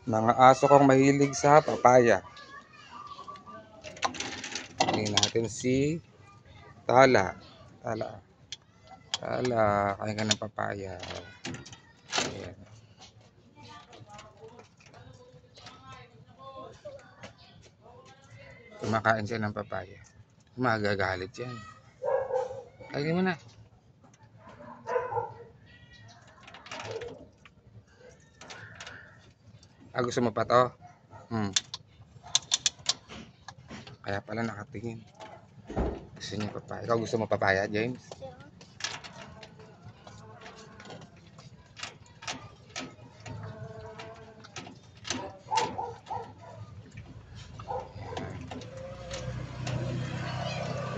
Mga aso kong mahilig sa papaya. Tingnan natin si Tala. Tala. Tala, kain ka ng papaya. Ayan. Kumakain siya ng papaya. Magagalit yan. Kainin mo na. Gusto mo pa to? Kaya pala nakatingin. Gusto niya papaya. Ikaw gusto mo papaya, James?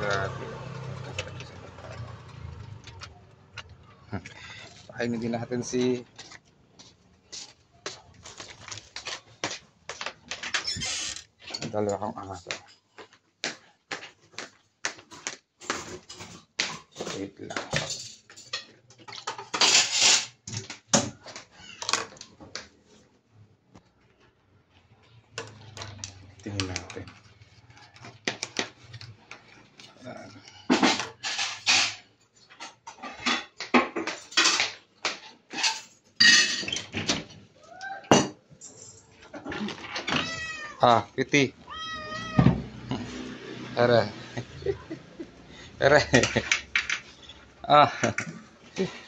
Grabe. Pakainin din natin si dalawa kang aso. Wait lang. Tingnan natin. Piti. Tara. Tara.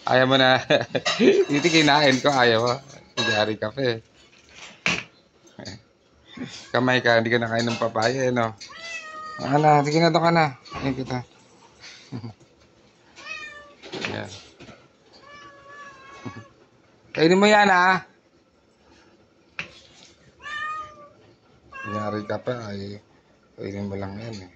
Ayaw mo na. Hindi kinain ko, ayaw mo. Sigari kape. Kamay ka, hindi ka nakain ng papaya, no? Sige na, doon ka na. Ayan kita. Ayan. Kainin mo yan, ha? Sigari ka pa, ay kainin mo lang yan, eh.